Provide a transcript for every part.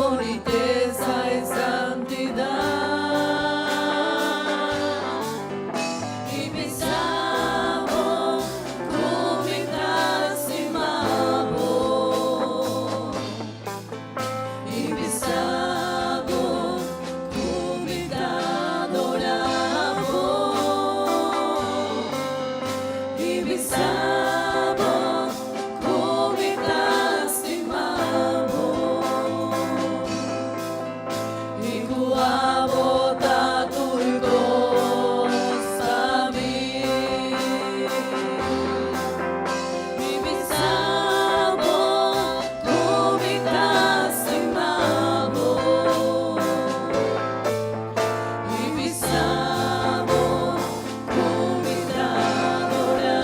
amor y pureza y santidad. Y pisamos con mi amor. Y pisamos con mi adoramos. Y pisamos con mi amor. Y cuavo taturgos a mí. Y pisamos con mi amor. Y pisamos con mi adoramos.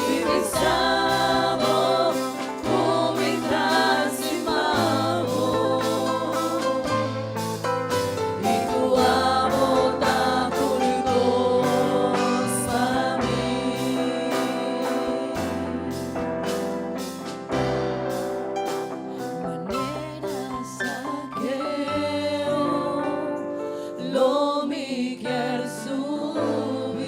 Y pisamos con mi amor. Y cuavo taturgos a mí. Maneras saqueo, lo Miguel subir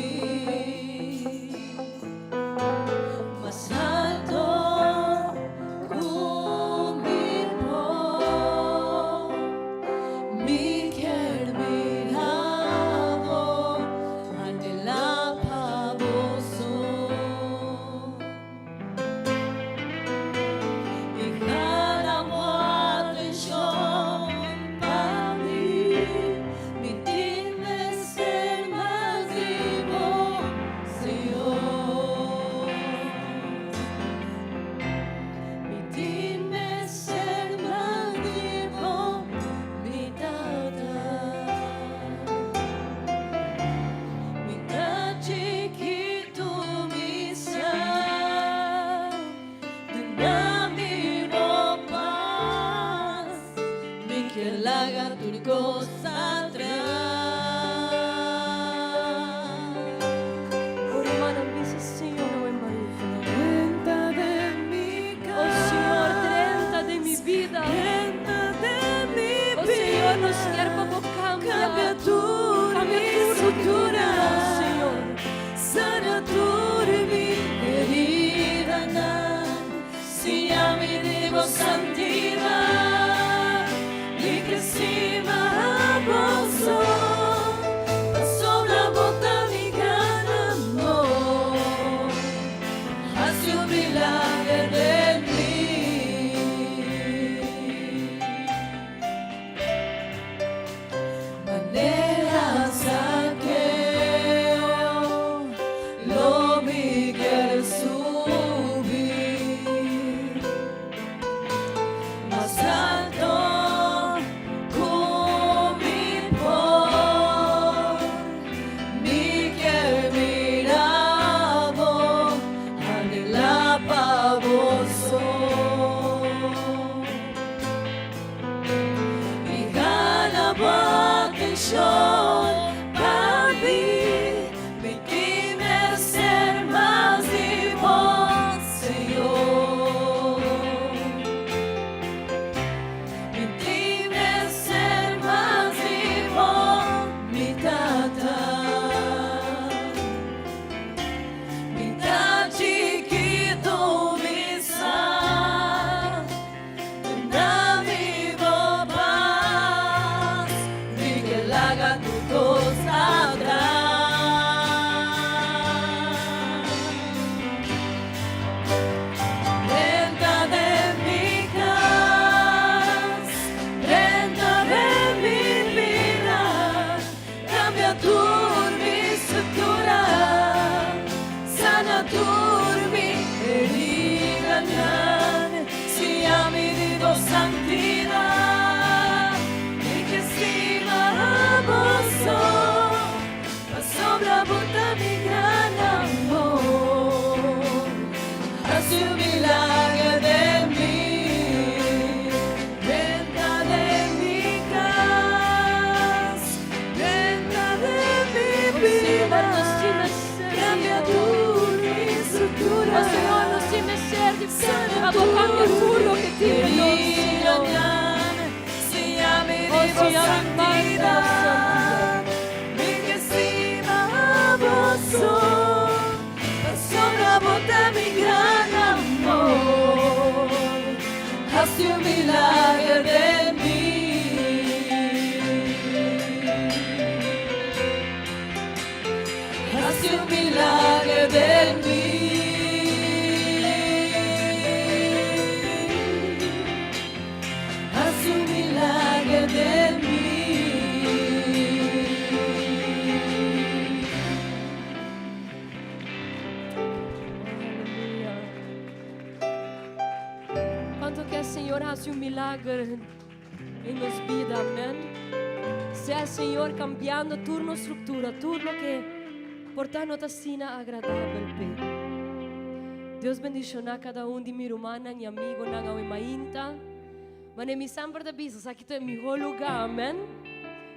más alto cubrir por Miguel mirado ante la pavoso. Y jalamos atención para mí, mi dime ser más vivo, Señor. Mi dime ser más vivo, mi dada. Mi tan chiquito, mi ser. Nami paz, mi que laga turcos atrás. Ora, hermano, dice Senhor, não é maluco. Renta de mi Oh Senhor, trenta de mi vida. renta de mi Oh Senhor, nos quer como cambia cambia. tu Cambia mi tudo que tu sutura, quer, Senhor. sana tu mi herida, si a mi digo santidad, y que si me abrazo, sobre bota mi gran amor, hace un milagro de mí. Maneras saqueo, lo Miguel subir más alto cubrir por Miguel mirado ante la pavoso. Y ganaba atención para mí, mi dime ser más vivo, Señor. Mi dime ser más vivo, mi tata. Mi tan chiquito, mi san. Nami paz, mi que laga tu cosa atrás. Renta de mi casa, renta de mi vida, cambia tu mi estructura, sana tu mi herida, si a mi digo santidad, y que si me abrazo, sobra bota mi gran amor, hace un milagro de mí. Renta de mi casa, renta de mi vida, cambia tu mi estructura. Oh Senhor, nos time ser de sangue, cambia tudo. haz un milagro en mí. Haz un milagro en mí. Haz un milagro en mí. Aleluya. ¿Cuánto que el Señor hace un milagro en nuestra vida? Amén. Sea el Señor cambiando turno, estructura, todo lo que portando a sina agradable. Deus bendicionar cada um de minha irmã e amigo na mainta. Mas em sempre da bisa, sabe que é o melhor lugar, amém?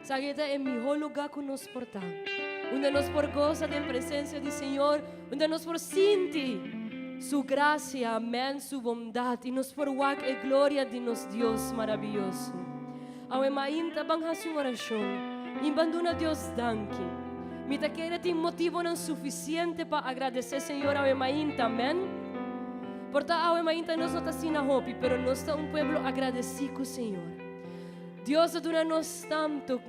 Sabe que é o melhor lugar que nos portar. Onde nós por goza da presença do Senhor, onde nós por sentir sua graça, amém, sua bondade, e nos por ver a glória de nosso Deus maravilhoso. Ao mainta bang hasu oração, abandona Deus danke. Me ta querer tem motivo não suficiente para agradecer Senhor ao mainta, amém? Porta ao mainta nós não está assim na hope, pero nós está pueblo agradecido com o Senhor. Deus dona nos tanto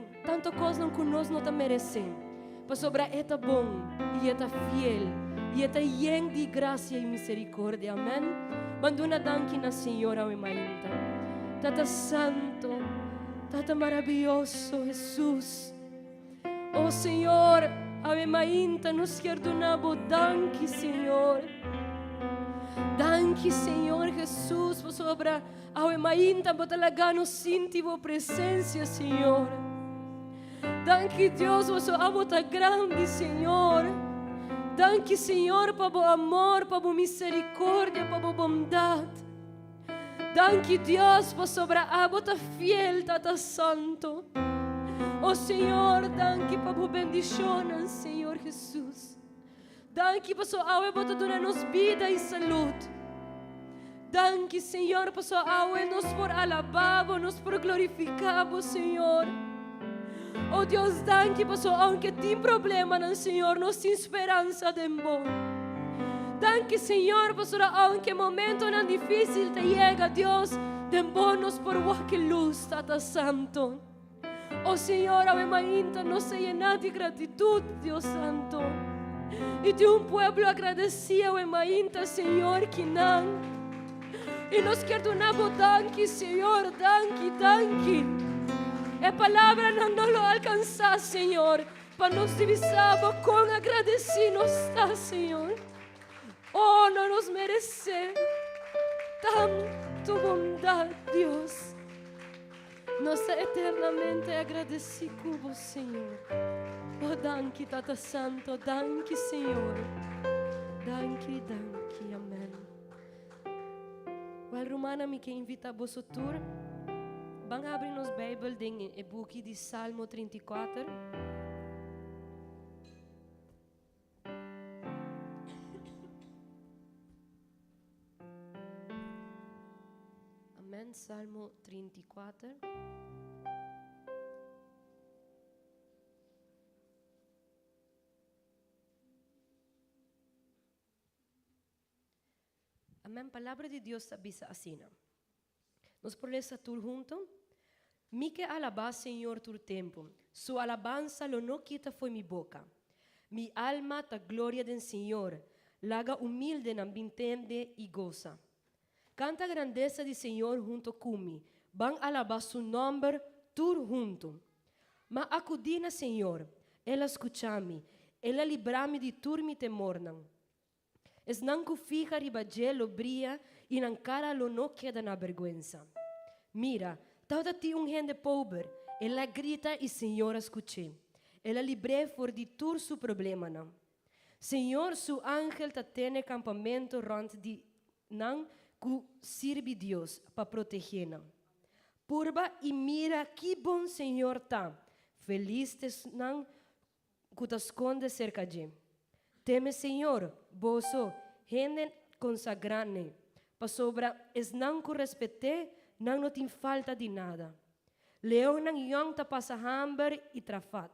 coisa que nós não merecemos. Para sobre eta bom e eta fiel e eta lleno de graça e misericórdia, amém? Manduna danke na Senhor ao mainta. Tata santo, tata maravilhoso Jesus. Oh Senhor, a mainta nos perdonamos, danke Senhor. Danke Senhor Jesus, por sobre a mainta, por talaga nos sentir a presença, Senhor. Danke Deus, por sua amor grande, Senhor. Danke Senhor, por o amor, por a misericórdia, por a bondade. Danke Deus, por sobre a amor fiel, Tata Santo. Oh Senhor, danke por a bendição, Senhor Jesus. Danke por sua água, por dar-nos vida e saúde. Danke, Senhor, por sua água, nos por alabamos, nos por glorificamos, Senhor. Oh Deus, danke por sua, aunque tem problema, Senhor, nos tem esperança de bom. Danke, Senhor, por sua, aunque momento não difícil te chega, Deus, de bom nos por que luz, Tata Santo. Oh Senhor, a mainta nos se llena de gratitud, Deus Santo. E de pueblo agradecido a mainta, Senhor, que não. E nos perdonamos, danke, Senhor, danke, danke. A palavra não nos alcança, Senhor, para nos divisarmos com agradecidos está, Senhor. Oh, não nos merece tanto bondade, Deus. Nós eternamente agradecidos, Senhor. Oh, danke, Tata Santo, danke, Senhor. Danke, danke, amém. Qual romana me que invita a você tour? Vamos abrir nos Bíblia em o book de Salmo 34. Amém, Salmo 34. Amém, palavra de Deus avisa assim. Nós por ler tudo junto. Mi que alaba, Senhor, tu tempo. Su alabanza lo no quita foi mi boca. Mi alma ta gloria del Senhor. Laga humilde não entende e goza. Canta a grandeza de Senhor junto comigo. Van alabar su nombre tur junto. Ma acudina, Senhor. Ela escucha-me. Ela libra-me de tur mi temor não. Es não que fija ribagelo brilha e na cara lo no queda na vergüenza. Mira, toda ti gente pobre. Ela grita e Senhor escuche. Ela libre for de tur su problema não. Senhor, su ángel ta tiene campamento rond de não que sirve Deus para proteger não. Purba e mira que bom Senhor tá. Feliz tes não que te esconde cerca de. Teme Senhor, boso, gente consagrane. Para sobra es não que respete, não tem falta de nada. Leão não iam ta passa hambre e trafat.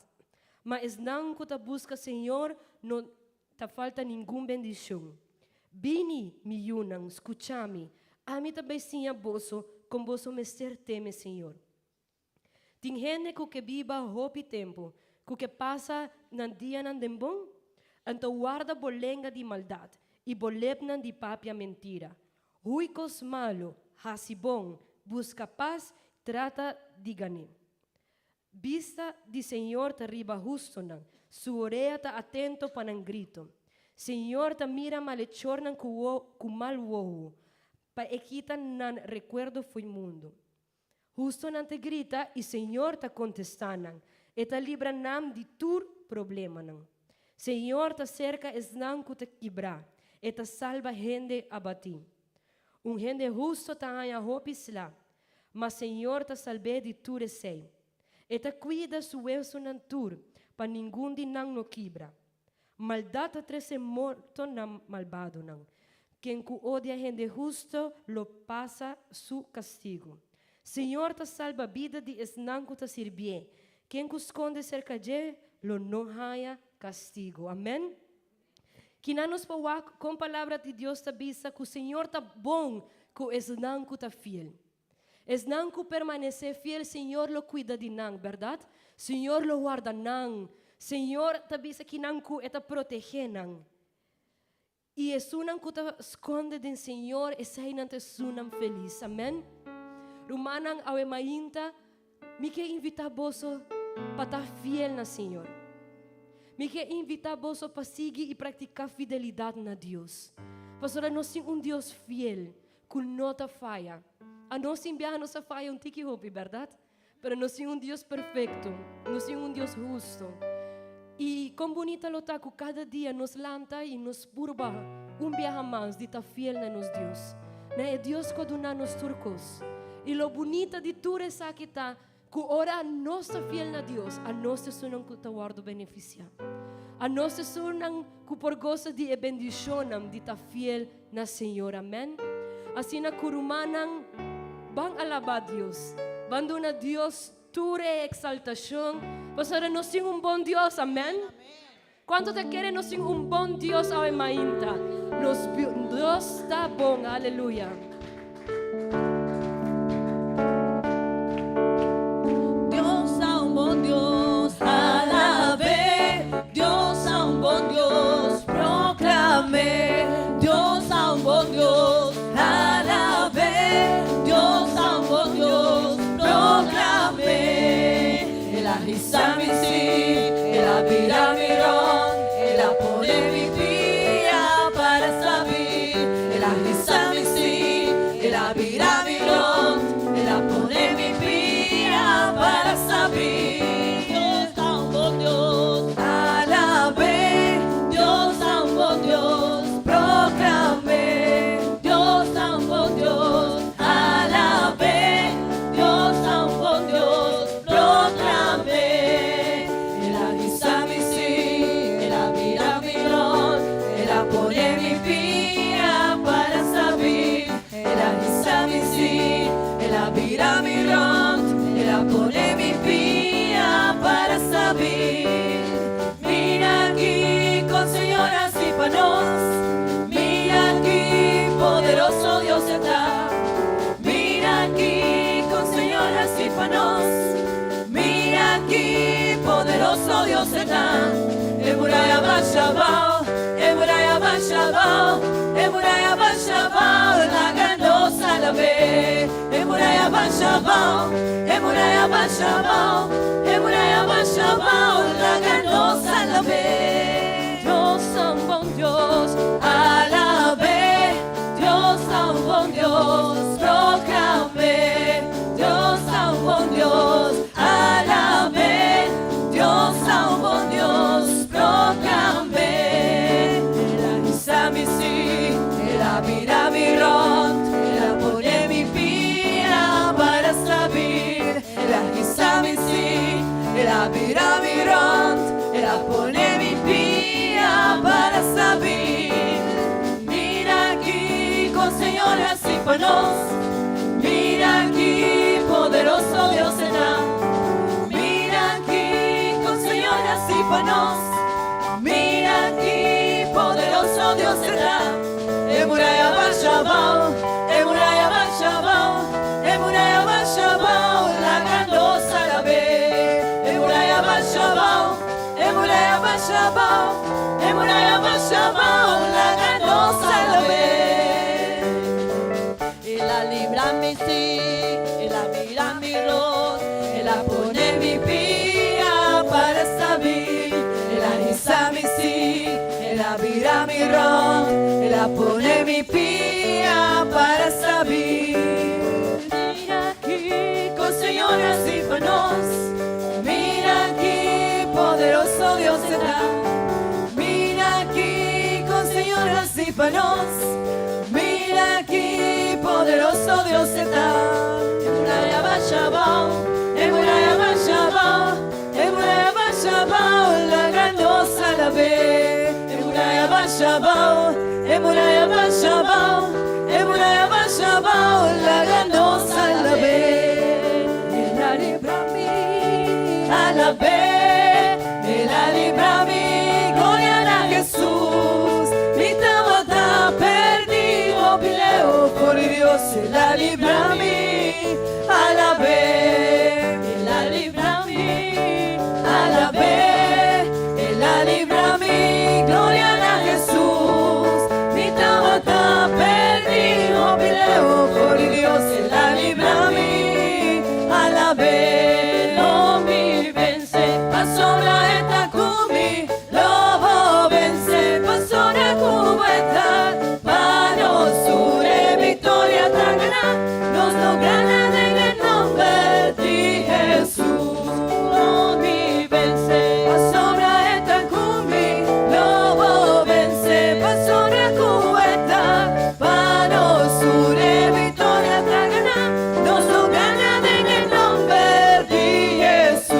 Mas não que ta busca Senhor, não ta falta nenhum bendição. Bini mi yunang, escuchami, Ami também sinha boso, com boso mester teme, Senhor. Tem gente que viva hopi tempo, que passa nan dia nan dembon, então guarda bolenga de maldade e bolebnan de papia mentira. Ruicos malo, hasibon, busca paz, trata de ganhar. Vista de Senhor ta riba justo nan, su oreja ta atento para nan grito. Senhor ta mira malhechor nan ku mal wohu, pa equita nan recuerdo foi mundo. Justo nan te grita e Senhor ta contestanan, e ta libra nam de tur problema nan. Senhor ta cerca es nan ku te quebra, e ta salva gente abati. Gente justo ta haya hopisla, mas Senhor ta salve de tur esei. E ta cuida su eso nan tur, pa ninguém de nan no quebra. Maldade trece morto nan malvado nan. Quem odia gente justo, lo passa su castigo. Senhor ta salva vida de esnan que ta sirvie. Quem esconde cerca de, lo não haya castigo. Amém? Que não nos pawak com palavra de Deus ta bisa que o Senhor ta bom que esnan que ta fiel. Esnan que permanecer fiel, Senhor lo cuida de nan, verdade? Senhor lo guarda nan. Senhor ta bisa que nan que eta protege nan. E é sunan que ta esconde do Senhor, e sai nan te sunan feliz. Amém? Rumanang awe mainta, me quer invitar boso para estar fiel na Senhor. Me quer invitar boso para seguir e praticar fidelidade na Deus. Pastor, nós temos Deus fiel, que não te falha. A nós enviar nossa falha tiki hopi, verdade? Pero nós temos Deus perfeito, nós temos Deus justo. E como bonita lo tá, que cada dia nos lanta e nos purba viaje mais de estar fiel na nos Deus. É Deus que dá nos turcos. E lo bonita de tudo essa que está, que ora nós está fiel na Deus, a nós te sunam que te guardo beneficiar. A nós te sunam que por gozo de bendicionam de estar fiel na Senhor. Amém? Assim na curumanang, bang alabar Deus. Banduna Deus, ture exaltação. Pastor, nós temos bom Deus. Amém? Quanto te querem, nós temos bom Deus ao mainta. Deus está bom. Aleluia. Dios, alabé, Dios a un buen Dios, proclamé, Dios a un buen Dios, alabé, Dios a un buen Dios, proclamé, el ahisamisim, el abiramirón, el apone mi pía para saber, el ahisamisim, el abiramirón, el apone mi pía para saber. Mira aquí con señoras y panos, mira aquí poderoso Dios está. Mira aquí con señoras y panos, mira aquí poderoso Dios está. Emuraya Bashabao, Emuraya Bashabao, Emuraya Bashabao, la ganosa la ve. Emuraya Bashabao, Emuraya Bashabao, Emuraya Bashabao, la ganosa la ve. Dios un buen Dios, alabé, Dios un buen Dios, proclamé, Dios un buen Dios, alabé, Dios un buen Dios, proclamé. El ahisamisí, el abiramirón, el apone mi pía para saber. El ahisamisí, el abiramirón, el apone mi pía para saber. Mira aquí con señoras y panos, mira aquí poderoso Dios será. Mira aquí con señoras y panos, mira aquí poderoso Dios será. Emuraya Bashabao, Emuraya Shabbat, Emuraya Shabbat, la ganó Salve. Y la libra mi sí, y la mira mi ron, y la pone mi pía para saber. Y la risa mi sí, y la mira mi ron, y la pone mi pía para saber. Mira aquí, con señoras y panos, mira aquí, poderoso Dios está. Mira aquí, con señoras y panos, mira aquí, poderoso Dios está. Emuraya Shabbat, Emuraya Shabbat, Emuraya Shabbat, la grandiosa la ve. Emuraya Shabbat, Emuraya Shabbat, Emuraya Shabbat, la grandiosa la ve. Él la libra a mí, a la ve. Él la libra a mí, gloria a Jesús. Mi tabata perdido, pileo por Dios. Él la libra a mí, a la ve. Él la libra a mí, a la ve. Él la libra a mí, gloria a Jesús. Mi tabata perdido, pileo por Dios. Él la libra a mí, a la ve. No mi vence, pasora eta kumi, lobo vence, pasora cubeta, mano sure, victoria tagana, nos logrará en el nombre de Jesús. No mi vence, pasora eta kumi, lobo vence, pasora cubeta, mano sure, victoria tagana, nos logrará en el nombre de Jesús.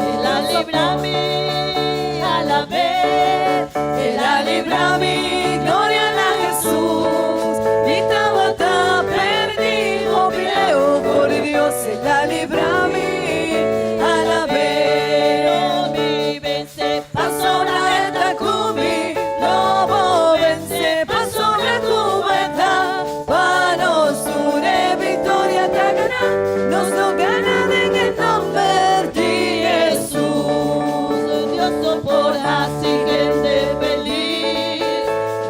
Él la libra a mí, a la vez. Él la libra a mí, gloria a Jesús. Mi tabata perdido, pileo por Dios. Él la libra a mí, a la vez. No mi vence, pasó la eta kumi, lobo vence, pasó la cubeta. Panos une, victoria te gana, nos lo gana en el nombre de Jesús. Dios soporta, gente feliz.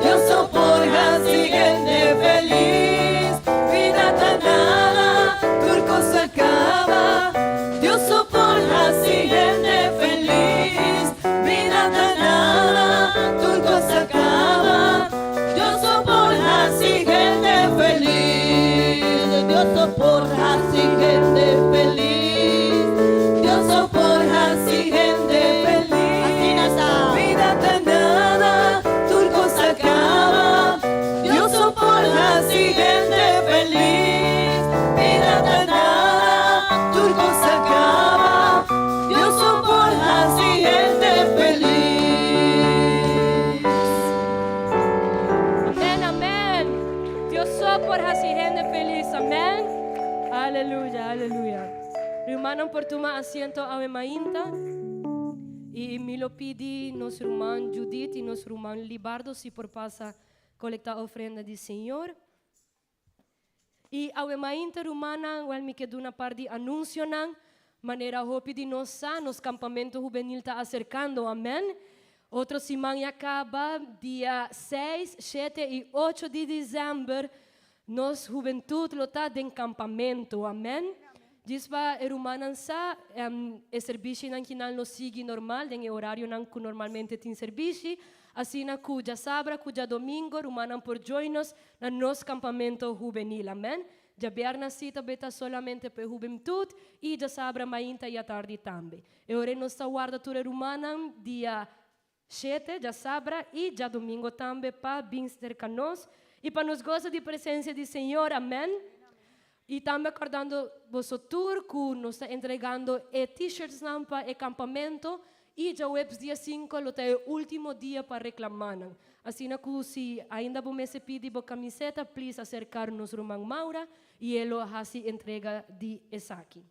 Dios soporta, gente feliz. Vida tan nada, turco se acaba. Dios soporta, gente feliz. Vida tan nada, turco se acaba. Dios soporta, gente feliz. Dios soporta, gente feliz. Dios soporta, gente feliz. Así no está. Vida tan nada, turco se acaba. Dios soporta, gente feliz. Vida tan nada, turco se acaba. Dios soporta, gente feliz. Amén, amén. Dios soporta así gente feliz. Amén. Aleluya, aleluya. Hermano, por tomar asiento a mainta. E me lo pedi nosso irmão Judith e nosso irmão Libardo se por passa colectar ofrenda de Senhor. E a mainta romana, igual me quedo uma parte de anúncio, maneira hope de nos campamento juvenil está acercando, amém? Outro semana acaba, dia 6, 7 e 8 de dezembro, nos juventude está em campamento, amém? Diz para a romana o serviço não que não sigue normal, tem horário não que normalmente tem serviço, assim na cuja sabra, cuja domingo, romana por joinos na nosso campamento juvenil, amém? Já berna cita beta solamente para juventude e já sabra mainta e a tarde também. E ora nós guarda tura romana dia 7, já sabra e já domingo também para vir cerca nós e para nos gozar de presença do Senhor, amém? E também acordando vosso tour que nos está entregando t-shirts para o campamento e já o dia 5 é o último dia para reclamar. Assim que se ainda você pede a camiseta, please acercar-nos irmão Maura e ele assim entrega de Esaki.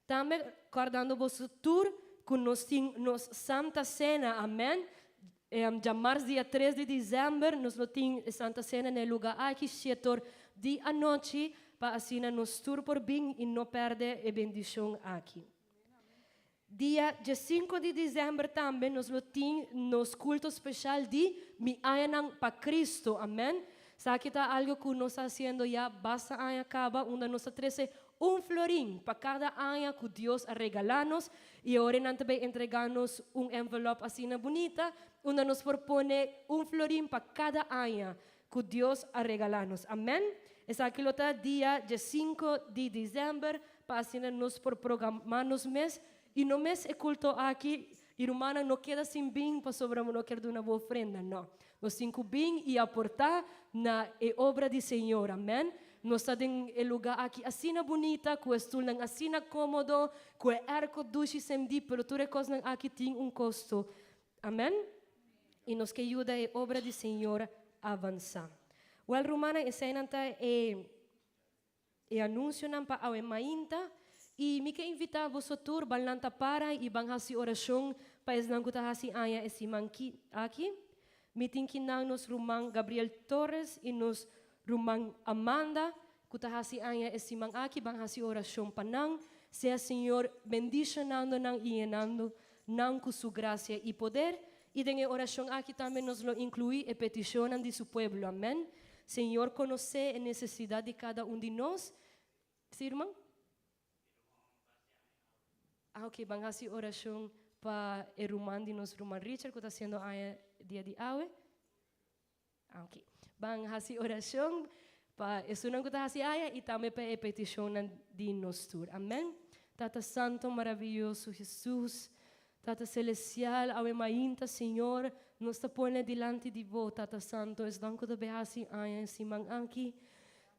Também acordando vosso tour que nos tem nos Santa Cena, amém? Já março dia 3 de dezembro nos tem Santa Cena no lugar aqui setor de a noite para assim nos tour por bem e não perder a bendição aqui. Dia 5 de dezembro também nós tem nos culto especial de Miayanang pa Cristo, amém? Sabe que tá algo que nós fazendo já basta ano acaba, onde nós trece florim para cada ano que Deus a regalar-nos e ora também entregar-nos envelope assim bonita, onde nos propõe florim para cada ano que Deus a regalar-nos, amém? Essa aquilo tá dia 5 de dezembro para assim nos por programar nos mês. E no mês é culto aqui, irmã, não queda sem bem para sobrar não quer dar uma boa ofrenda, não. Nós cinco bem e aportar na obra do Senhor, amém? Nós estamos em lugar aqui assim bonita, com estúdio assim cômodo, com arco duche sem di, pero tudo coisa aqui tem custo, amém? E nos que ajuda a obra do Senhor a avançar. Well, Romana, essa é anúncio para a mainta. E me quer invitar você tur balanta para e bang hasi orasyon para nang kuta hasi aya esi mangki aqui. Meeting kinang nos rumang Gabriel Torres e nos rumang Amanda kuta hasi aya esi mang aqui bang hasi orasyon panang sea Senhor bendicionando nang ienando nang com sua graça e poder e dengue oração aqui também nos lo inclui e peticionan de su pueblo. Amém. Senhor conhece a necessidade de cada de nós. Sim, irmão? Ok, bang hasi orasyon pa eruman di nos Roman Richard que está haciendo dia de awe. Ok, bang hasi orasyon pa esunan que está hasi aya e também pa peticionan di nos tur. Amém? Tata Santo, maravilhoso Jesus, Tata Celestial, awe mainta Senhor, nos ta pone delante de vos, Tata Santo, es danko da behasi aya en simang anki.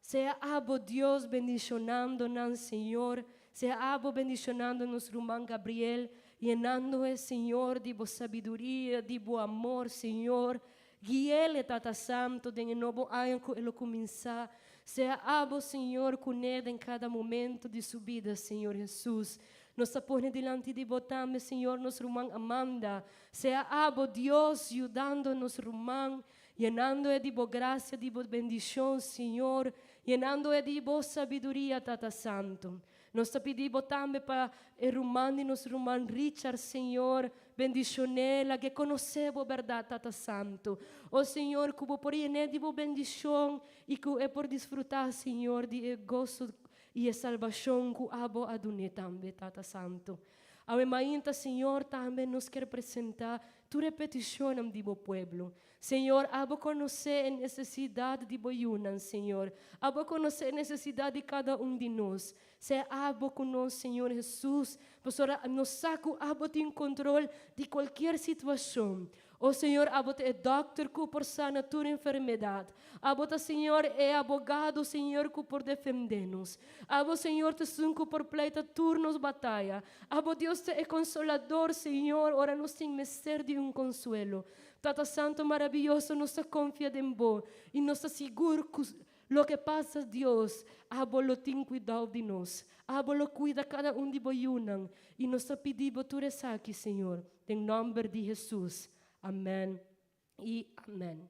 Sea abo Dios bendicionando-nos, Senhor. Sea abo bendicionando-nos, irmão Gabriel, llenando-o, Senhor, de boa sabedoria, de bom amor, Senhor. Guie-le, Tata Santo, de novo ano que ele começar. Sea abo, Senhor, com ele em cada momento de sua vida, Senhor Jesus. Nos põe delante de botame, Senhor, nosso irmão Amanda. Sea abo Deus ajudando-nos, irmão, llenando-o de boa graça, de boa bendição, Senhor, llenando-o de boa sabedoria, Tata Santo. Nós te pedimos também para o irmão Richard, Senhor, bendicionela, que conhecemos a verdade, Tata Santo. Oh, Senhor, que por llenar de boa bendição e que é por desfrutar, Senhor, de gozo e a salvação que abo adune também, Tata Santo. A mainta, Senhor, também nos quer apresentar tu repetição de bo pueblo. Senhor, abo conhecer a necessidade de boiunan, Senhor. Abo conhecer a necessidade de cada de nós. Se abo com nós, Senhor Jesus, pastora, nos saco, abo tem controle de qualquer situação. Oh, Senhor, abo é doctor que por sana tua enfermidade. Abo, Senhor, é abogado, Senhor, que por defender-nos. Abo, Senhor, te sunco por pleita turnos batalha. Abo, Deus, te é consolador, Senhor, ora nos tem mestre de consuelo. Tata Santo maravilhoso, nos confia em vos e nos seguro que lo que passa, Deus, abo lo tem cuidado de nós. Abo lo cuida cada de boiunan e nos pedimos tu aqui, Senhor, em nome de Jesus. Amém e amém.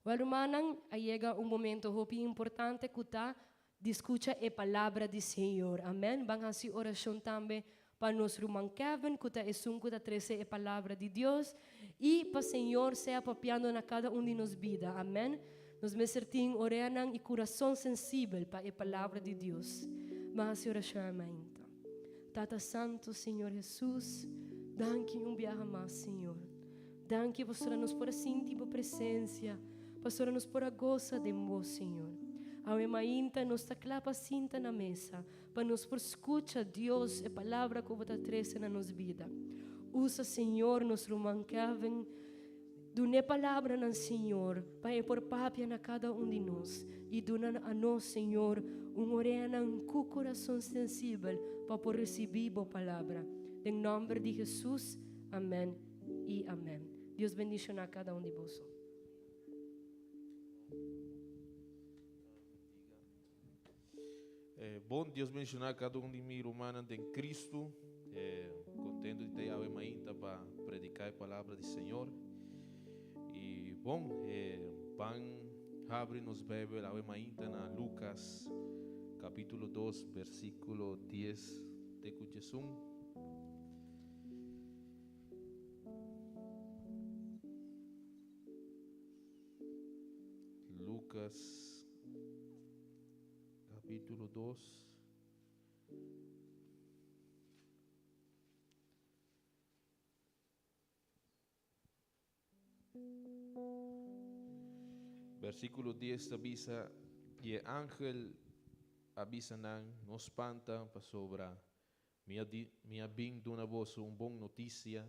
Well, hermanan, chega momento hopi importante que tá discuta a palavra do Senhor. Amém. Vamos fazer oração também para nosso irmão Kevin, que está que está trazendo a palavra de Deus e para o Senhor seja papiando na cada de nos vida. Amém. Nos mesertim oranan e coração sensível para a palavra de Deus. Vamos fazer oração ainda. Tata Santo, Senhor Jesus, danke viaje mais, Senhor. Danke, pastora, nos por sentir a presença. Pastora, nos por a goza de vos, Senhor. Ao mainta, nos taclapa cinta na mesa, para nos por escuta, Deus, a palavra que você traz na nossa vida. Usa, Senhor, nosso irmão Kevin, dune palavra no Senhor, para por papia na cada de nós. E duna a nós, Senhor, orena com coração sensível, para por receber a palavra. Em nome de Jesus, amém e amém. Deus bendiga a cada de vós. Bom Deus mencionar cada de mim humana em Cristo, contento de ter a ainda para predicar a palavra do Senhor. E bom, van abre nos Bíblia a ainda na Lucas capítulo 2 versículo 10 de Jesus. Lucas capítulo 2. Versículo 10 avisa, y el ángel avisanan, no espanta para sobra, minha bem de una voz, bom notícia,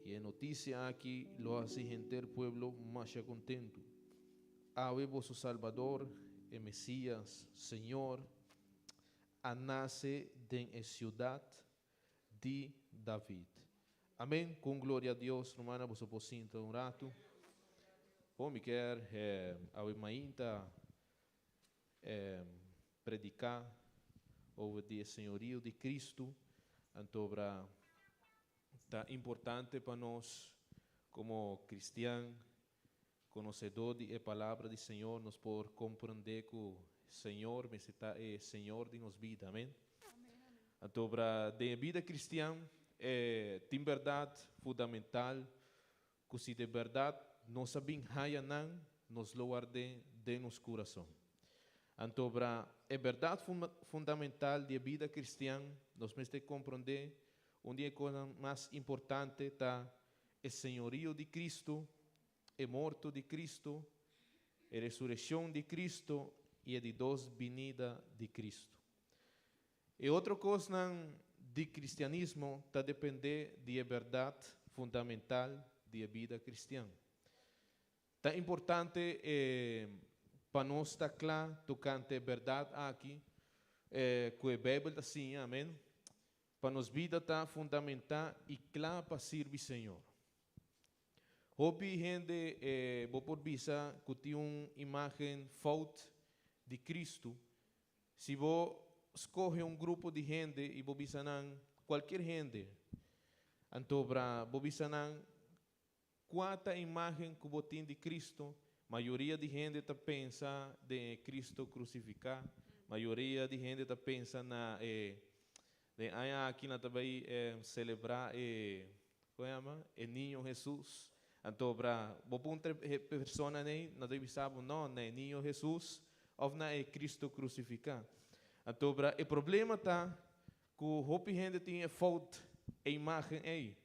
y a notícia aqui lo hace gente del pueblo más contento. Ave vosso Salvador, el Mesías, Señor, a nace en ciudad de David. Amém. Com glória a Deus, romana, você pode sentar rato. Bom, me quer a irmãinha predicar over o senhorio de Cristo. Então, está importante para nós, como cristianos, conhecedor da palavra do Senhor, nos por compreender que o Senhor é Senhor de nossa vida. Amém? Então, para a vida cristã, tem verdade fundamental, que se de verdade nós sabemos hayanan, nos lo guarde de nosso coração. Então, para a verdade fundamental da vida cristã, nós temos que compreender onde a coisa mais importante está o senhorio de Cristo, a morte de Cristo, a ressurreição de Cristo e a de dos vinda de Cristo. E outra coisa de cristianismo está depender da verdade fundamental da vida cristã. Está importante para nós estar claro tocante a verdade aqui, que a Bíblia está assim, amém? Para nós vida está fundamental e clara para servir o Senhor. Houve gente, vou por visa, que tem uma imagem falta de Cristo. Se vou escolher um grupo de gente e vou visar qualquer gente, então vou visar quanta imagem que vou ter de Cristo, maioria de gente está pensa de Cristo crucificado, maioria de gente está pensa na aqui na também celebrar como chama? O Niño Jesús. Então vou pôr pessoa nem não deve saber não, né Niño Jesús ou não é Cristo crucificado. Então o problema está que o gente tem falta a imagem aí.